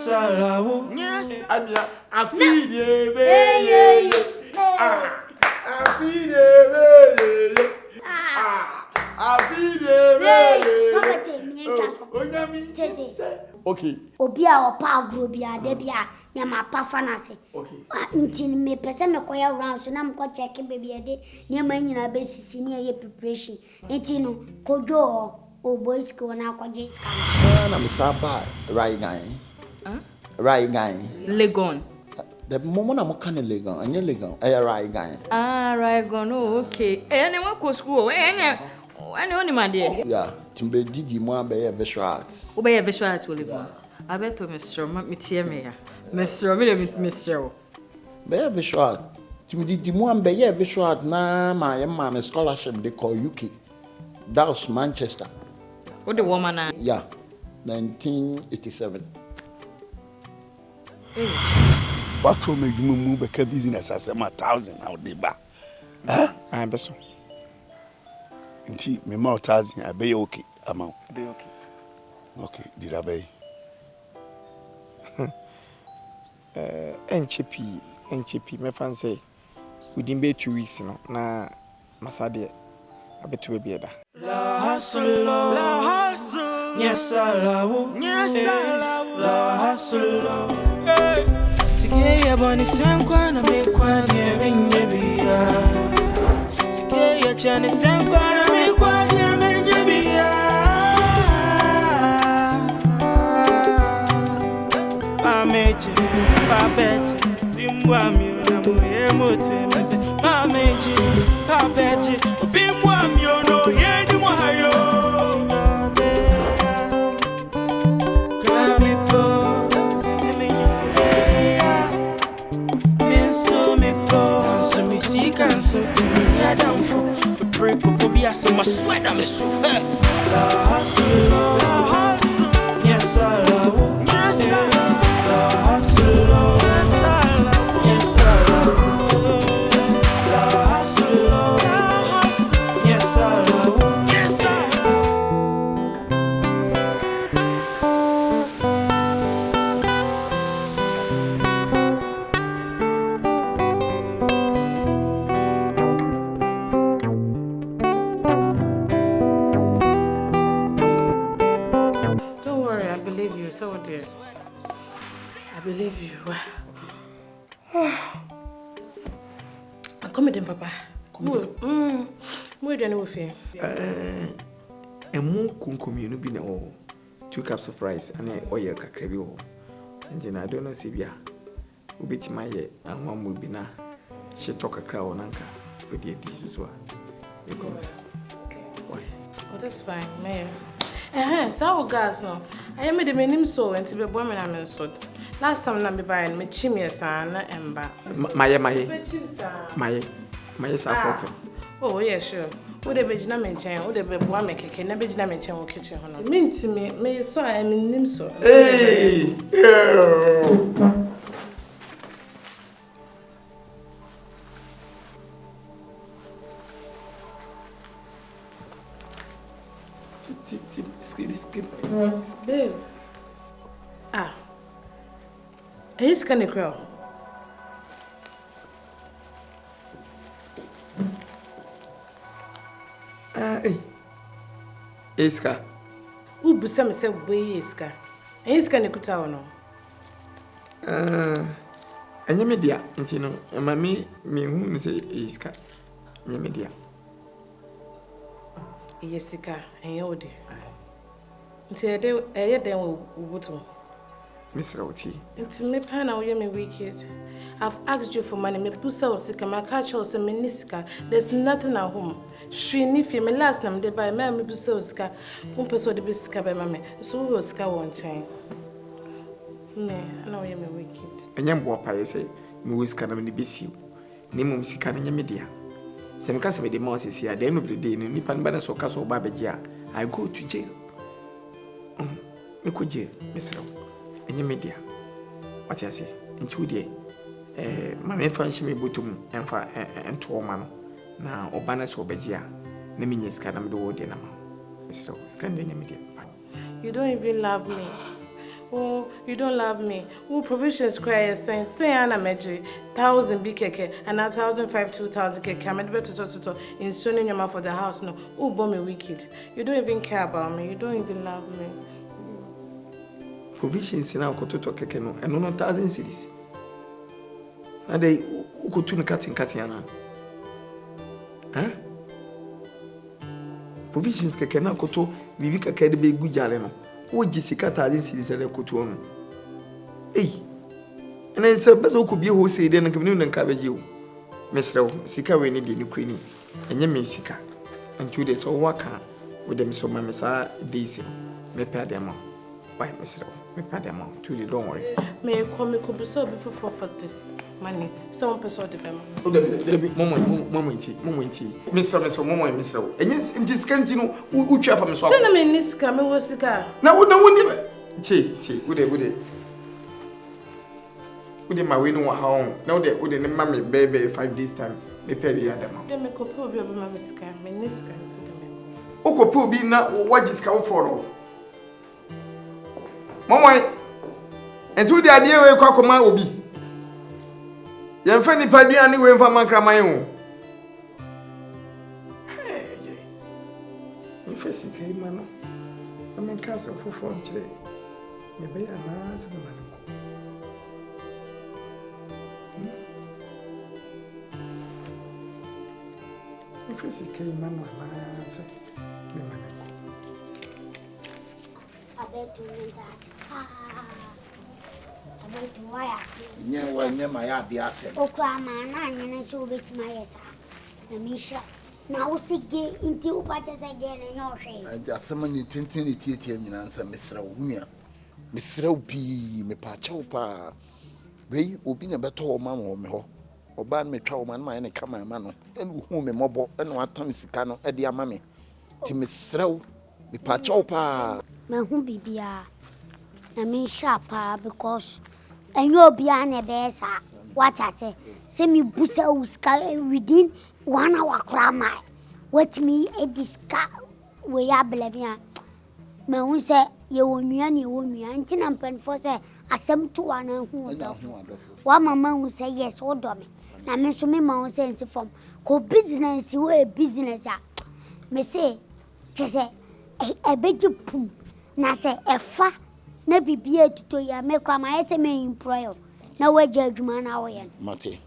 Yes, I love. Yes, I feel it. I feel it. Okay. Obia or pa grobia, debia, Yama pafanase. Okay. Until me person me koya round, so I'm go checking baby a day near my basis senior year preparation. Etino, Kojo or boys go on our James. I'm Saba, right guy. Right guy. Legon. The moment I'm kind of legal, and you're legal, right guy. Right gon. Oh, okay. Anyone go school? Any my dear. Yeah, to be did you more by a visual arts. Obey a visual arts will live. I bet to Mr. Mitier, Mr. By a visual art. To be the one by a visual art now, my man, a scholarship they call UK. That was Manchester. What the woman? Yeah, 1987. What will make you move a business as a 1,000 out there? Huh? I'm better. Until me more 1,000, I be okay. Amount. Be okay. Okay, did I be? NCP, my fancy. Within be 2 weeks, no, na Masadi. I bet to be there. La hustle, yes, I love, yes, I love, la hustle. Sikeye boni senkwana mekwa nyebinyebiya. Sikeye chane senkwana mekwa nyebinyebiya. Mameje, papeje, bimbwa miona muye mote meze. Mameje, papeje, bimbwa miono yedi mohayo. So yeah, down for the break up be as my sweat I'm so la hustle, yes I love, yes I love, la hustle, yes I love, yes I love, la hustle, yes I love, yes I so dear. I believe you. Come in, Papa. Come. More than with you. A more kunkum be no 2 cups of rice and a oil cacrevio. And then I don't know, Sibia. Who beat my year and one will be now. She talk a crown anchor with the dishes. Because why? Oh, that's fine, man. So, guys, no. I made the name so and to be woman I'm in so. Last time I be buying me chimney son and back. My photo. Oh, yeah, sure. Would a veg namin chain, would a be one make a can never namin chain kitchen. Mean to me, so I am in him so. Hey! This. Ah. He's gonna grow. Hey. Eska. Who be some say way Eska? He's gonna cut out no. Anya media, intino, mami, me who say Eska. Anya media. Jessica, and your dear. Until I then will Miss Roti. It's me pan out me wicked. I've asked you for money, me pusa or sick, my catch or some menisca. There's nothing at home. She niffy me last name they buy mammy pusoska, one person the bisca by mammy, so we will scar one chain. Nay, I know you me wicked. And young wapa, I say, Moose can only be you. Name Sican in your media. Some cast of the mouse is here at the end of the day, in Nipan Banas or Castle Babajia. I go to jail. Go jail, Miss Row. In your media. What I say? In 2 days. My friend, she may go to and to a man. Now, Obanas or Bajia. Naminis can do the animal. Miss Row, scan the media. You don't even love me. Oh, you don't love me. Oh, provisions cry say Anna Medri 1,000 BKK and 1,005 2,000 KK. I'm better in soon your mouth for the house. No, oh, bomb me wicked. You don't even care about me. You don't even love me. Provisions in our kototo keke no, and no 1,000 cities. And they go to cutting Katiana. Huh? Provisions keke na koto, Vivika Kedi good jaleno. Oh, Jessica 1,000 cities and a kotuano. Hey, and I said, Basil could be who say then a communion and cabbage you. Mr. Sika, we need in Ukraine, and you Sika, and 2 days or waka with them so my Messiah Daisy. Me pay them all. Why, Mr. Me pay them all. 2 days, don't worry. May I come could be so before for this money. Some person the payment. Oh, moment, Mr. Moment, Mr. And yes, in this canteen, who chair from so. Send me this camera was the car. Now, no, Tea, would it? Would my window home? Now that would the mammy baby 5 days time, me pay the other man. Then me could probably be my scam, me niska to me. Oko po be na what is come for. Mama, and to the idea we kwakoma obi. Yem fa ni paduane we mfa makraman o. Hey. Ni fesi kai mano. Amen kasa fofo nchire. Me be ya na se mama ko. Ni fesi kai mano na se me mama ko. Abeto ndas. Abeto waya. Nye ma ya de ase. Okra ma na nyene so betima yesa. Na misha. Na usige inti upacha sege na nyoshe. Anje asema ni tintin ni tietie nyina nsa mesra wunia. Mesra upi me pa cha upa. Wei obi na beto o ma mo me ho. Oba na metwa o ma na ma ne kama ma no. En hu me mobo en watam sika no e de ama me. Ti mesra u me pa cha upa. Me hu bibia. Na misha pa because enyo bia na be sa. What I say me busa uska within 1 hour grandma. What me a disca we are believing. Me who say you won't until I'm pen for say asem to one who one mama who say yes or dummy. Now me so me ma sense from co business you a business me say just a bit you pum na say a fa na bibia to ya me grandma say me employer. Na waje adwuma na wo yen mate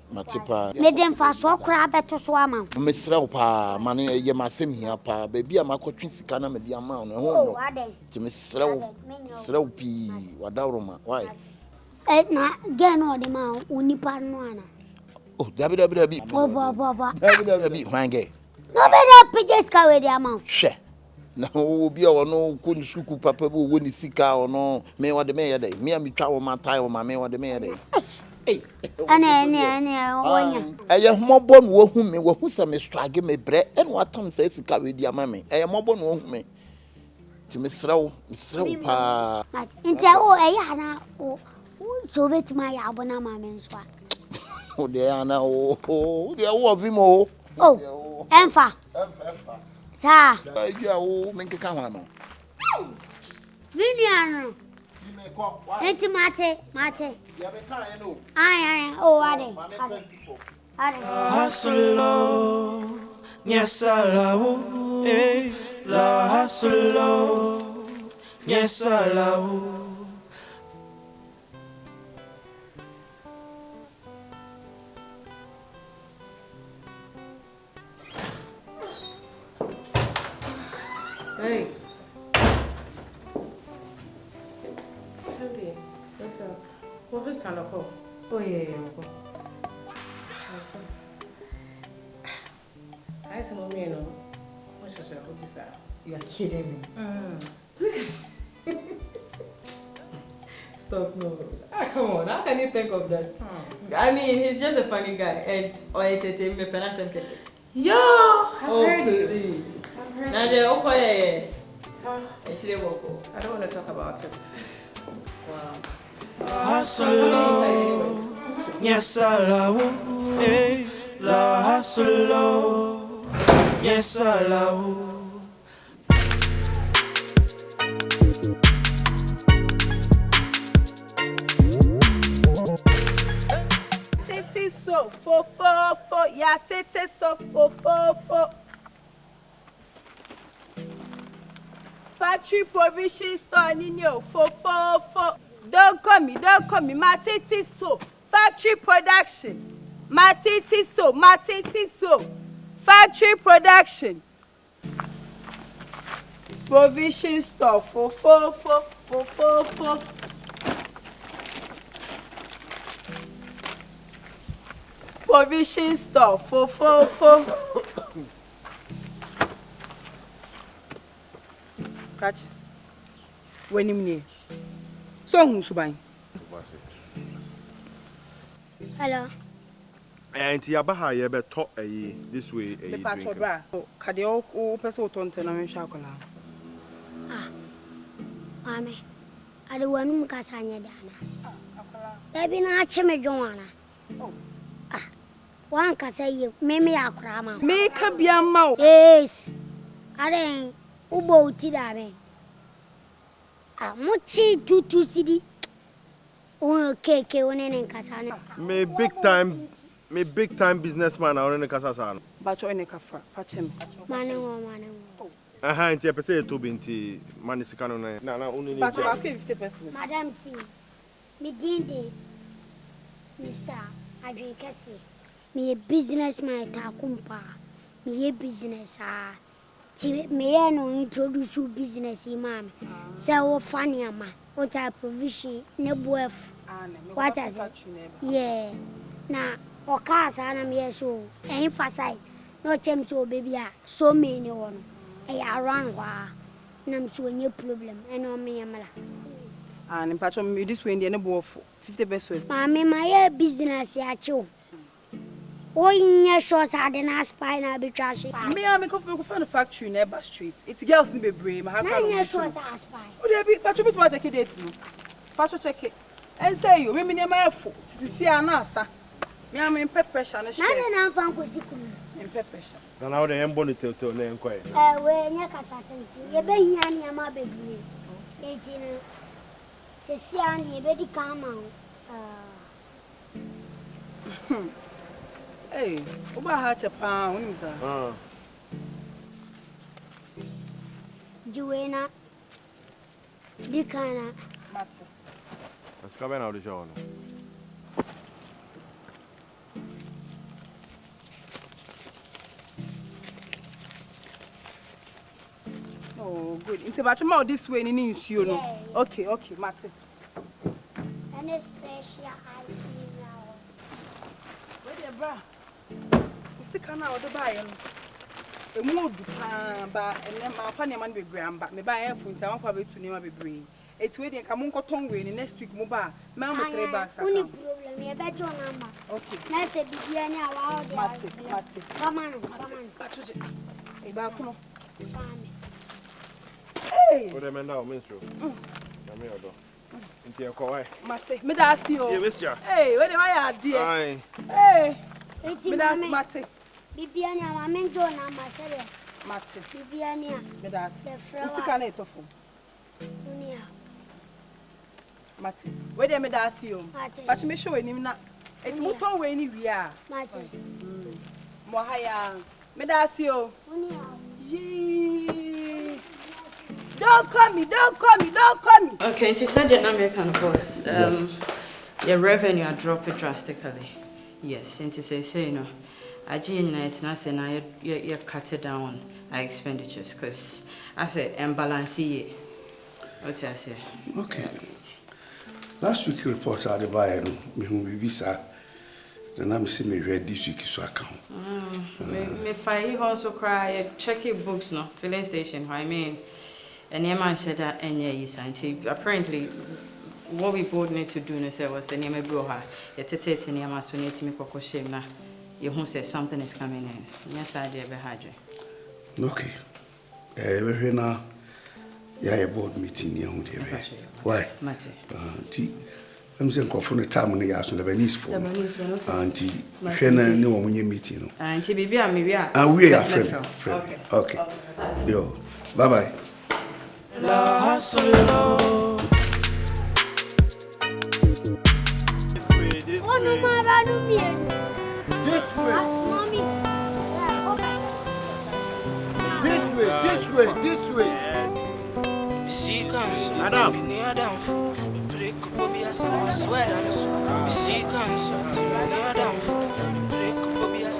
pa me dem fa so kra beto so ama mesra pa mane ye masem hia pa ba bia makotwe sika na me dia ma no ho no ti mesra pi wadawroma why na gen o de ma unipa no ana oh dabi baba dabi wange no be na pijes ka we dia ma hwe na obi a wono kun suku papa bo woni sika ono me wode me yede me amitwa wo matai wo ma me wode me yede ana wonya eye homobo no wo hu me wo hu sa me strage me bre en watam sa sika we dia ma me eye mobo no wo hu me ti me srawo pa nta o eye hana o so betima ya abona ma me nso o de ana o de wo vimo oh enfa sa ya o menke ka ho no Vivian enti mate ya be ka ye no ay oh ade Hustle, yes I love, la hustle, yes I love. Hey. Andy, what's up? What was time to call? Oh yeah. I said, Mommy, you know, what's your cookies are? You are kidding me. Stop, no. Come on, how can you think of that? I mean, he's just a funny guy. And Yo, I've heard you. Please. Now, I don't want to talk about it. Wow. Hustle, yes I love, la hustle, yes I love. so, fo, ya tete so, fo. Factory provision store ninyo, fo. Don't call me, ma tete so. Factory production, ma tete so. Factory production. Provision store, fo. Provision store, fo. Catch. When him so who's buying? Hello. And Yabaha, you better talk this way. The patch of bra. Cadio, person to and chocolate. Ah, Mammy, I don't want to Cassania Dana. Baby, not Chimmy Joanna. Ah, one can say you, maybe I'll cram. Make up your mouth. Yes, I didn't. Ubo Tidame. Ah, Mochi to city. Oh, cake, one in Cassana. Me big time businessman or in the Casasan. But you're in a cafe, patch him. Manu. Aha, and per se to binti Manisicano. Now, only But 50%. Madam T. Midindi, Mr. Adrian Cassie. Me a businessman, Takumpa. Me a business, me no introduce you business, ma'am. So funny, ma. What I provision, no worth. What I said? Yeah. Now, or cars, and I'm so emphasize. No chance, so baby, so many one. Around wa. Nam so any problem, and on me, Amala. And in patch on this way, in the neighborhood 50 pesos. Mammy, my business, ya chew. Oh, in your shores, I didn't ask spine, I'll be trashing. Me, I'm a coffee for the factory near Street. It's girls in the brain. I have your shores, I spy. Oh, there be patch of what I can date. Patch check it. And say you, women near my foot. See, Anasa. Me, I'm in pep pressure. And I'm found in pep pressure. And now they am bonnet till name quiet. Where your cassatin, you're being yanny, my baby. 18. Cecilia, very calm out. Hey, about hatch a pound, sir. Joanna, Dicana. Let's come out of the show. Oh, good. It's about tomorrow this way, in you know. Okay, Martin. And a special ice now. Where the bra? You see, can I order buy a mood, but and then my funny man be grand, but me buy a phone, so I'm probably to name a baby. It's waiting, come on, cotton way next week, mobile. Mamma, 3 bags. Only problem, you bet your number. Okay. Let's say, be Martin. Come on. Hey! What am I now, minstrel? Come here, into your car. Mate, me da see you. You miss ya. Hey, where am I at, dear? Aye. Hey! Me da see Mate. Bibiania, I'm enjoying my cellar. Mate. Bibiania. Me da see. What's the kind of tofu? Unia. Mate. Where am I da see you? But me show him na. It's motor way anywhere. Mate. Mohaya. Me da see you. Unia. Yee. Don't call me. Okay, to send your American boss, your revenue are dropping drastically. Yes, and to say, you know, I it's not saying now you cut it down our expenditures because I say imbalance here. What I say? Okay. Last week report I had buy me who visa. Then I'm seeing me read this week so account. Me five also cry check your books no filling station. I mean. And your man said that any science. Apparently, what we both need to do was the name of Broha. You take any Amazon to me for shame now. You who say something is coming in. Yes, I did behind you. Okay. Every now, yeah, board meeting here. Why? Mate. Tea. I'm saying, for the time when you ask the Lebanese for Auntie, Hena, no one when you meeting. Auntie, baby, I'm we are friend. Okay. Yo, bye bye. La hustle. Oh, no, my way. Madam.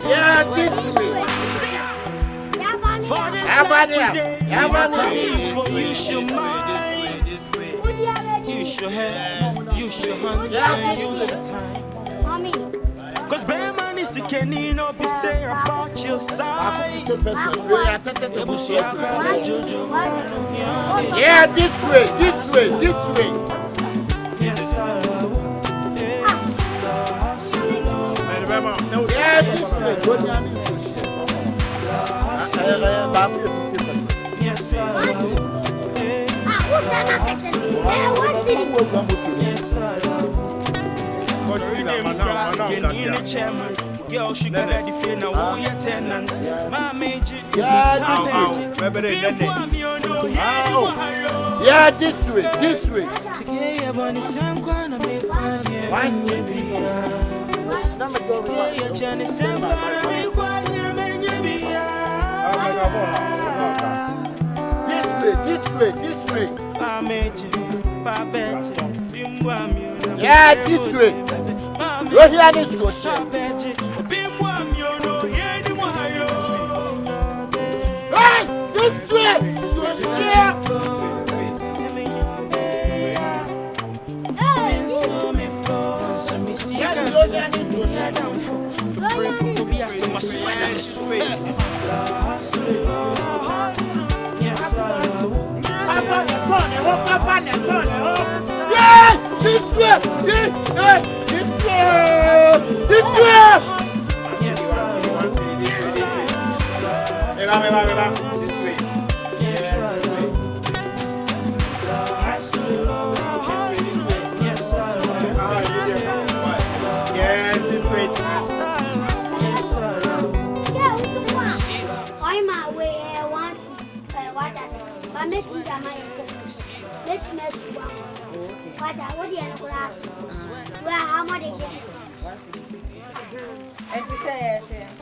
Yeah, this way. Cause Beman is a canino be say about your side. Yeah, this way. Yes, I love. Yeah, this way. Yes, I love. Yes, I love. Girl, she got that defend now. Who your tenants? My major. Yeah, this way. This way. Yeah, this way. You're here this way. Hey, this way. Yeah, this way.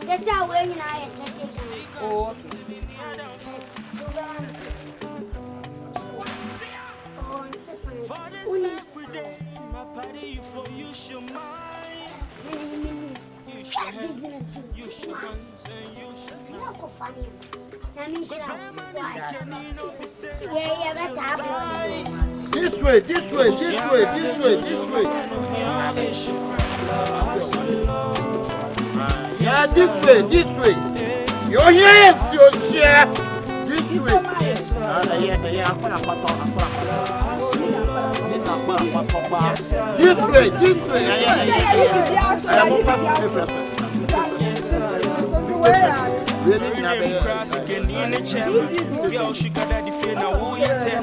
That's how we're going to oh, This way. Yeah, this way. You're here, share.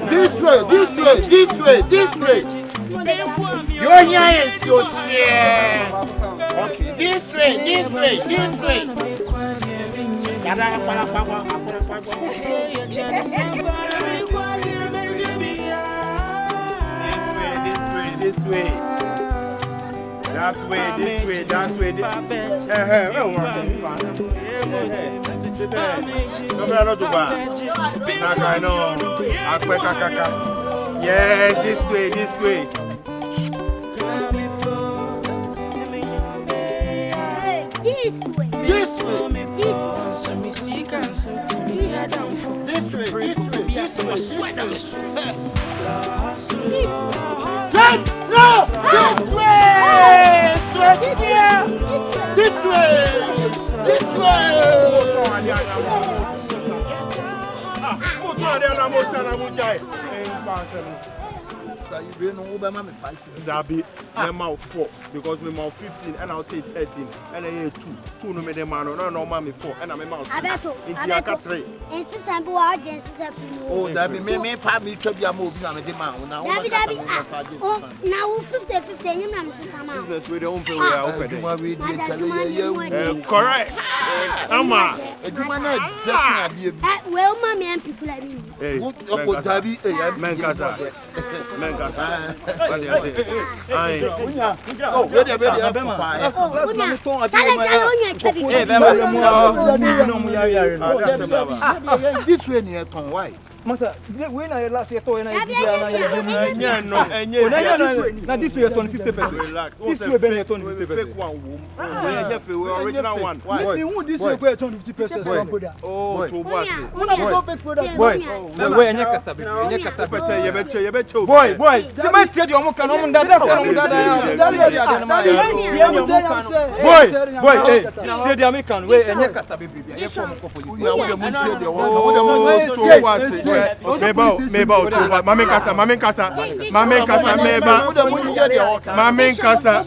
This way. This way. This way. You're here, share. Okay, this way. This way. That way. Yeah, this way. You know over my 5. That be I'm out 4 because me mouth 15 and I'll say 13 and I 2 no me the man no mommy 4 and I'm out 3. And since I'm oh that be me pa me to be a move na me the man now now 50 business we don't pay we are correct ama eduma na just na well mommy and people like me hey men kasa This way near Tom, why? Masa, we na last year to na Now this way you turn 50%. Relax. This way ben you turn 50%. Fake one. We original one. Why? This way go turn 50%. Oh, too much. Boy, we enye kasa be. You bet. Boy. Se ma tie de omo kan omo dada se omo dada ya. Boy, tie de American we enye kasa be bibia. Ye form ko police. We are mun tie de Mame kasa.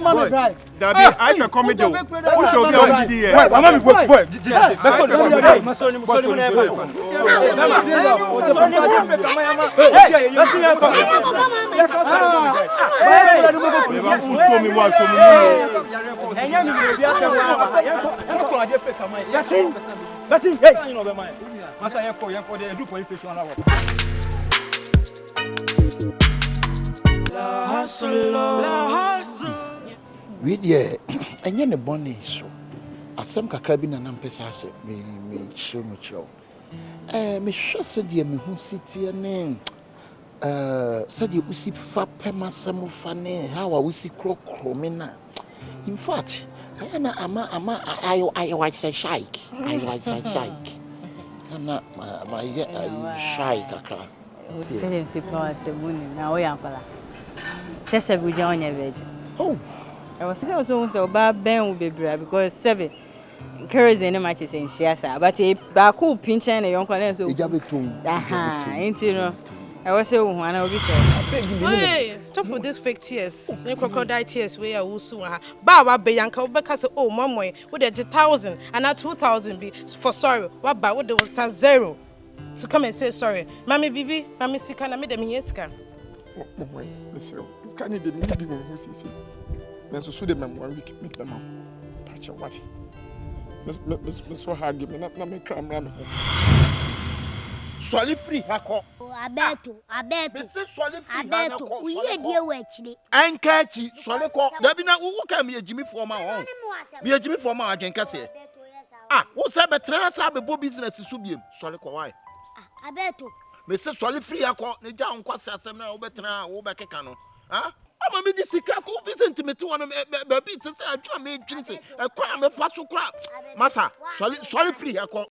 Dabi, I say comedy. Who should be on the boy. We dear, and yen a bonny so. As some cacabin and ampesas me show no show. Me sure said ye me who sit here name. Said you see fat pema some funny, how I will see croak cromina. In fact, I watch a shike. I'm not my shy cacra. Tell him to pass the moon. Now we are for Tessa with your virgin. Oh, I was so bad Ben will be brave because 7 carries the matches in Shiasa, but a cool pinch and a young colonel. Aha, ain't you know? I was so one of you. Hey, stop with these fake tears. No crocodile tears we are also. Baba Bianca because oh mama with a 1,000 and not 2,000 be for sorry. What about what there was 0 to come and say sorry. Mammy Bibi, Mammy Sikana made them yeska. Monsieur, this can't be the needing of who sees. Then so the man 1 week make them up. Patch of what? Miss Hag, give me not make cram ram. Swally free, Hako. I bet. Mr. Swally free, I bet. We hear dear wetchy. And catchy, Swally call. There be not who can be a Jimmy for my own. Be a Jimmy for my agent. Ah, what's up? But trans have a bow business to Subium. Swally call. I bet. Mr. Swally free, Hako, the down quassa, some now better now, Obacano. Ah? I'm a medical visit to me to one of the beats. I made drinks. A crime of fast crap. Massa, Swally free, Hako.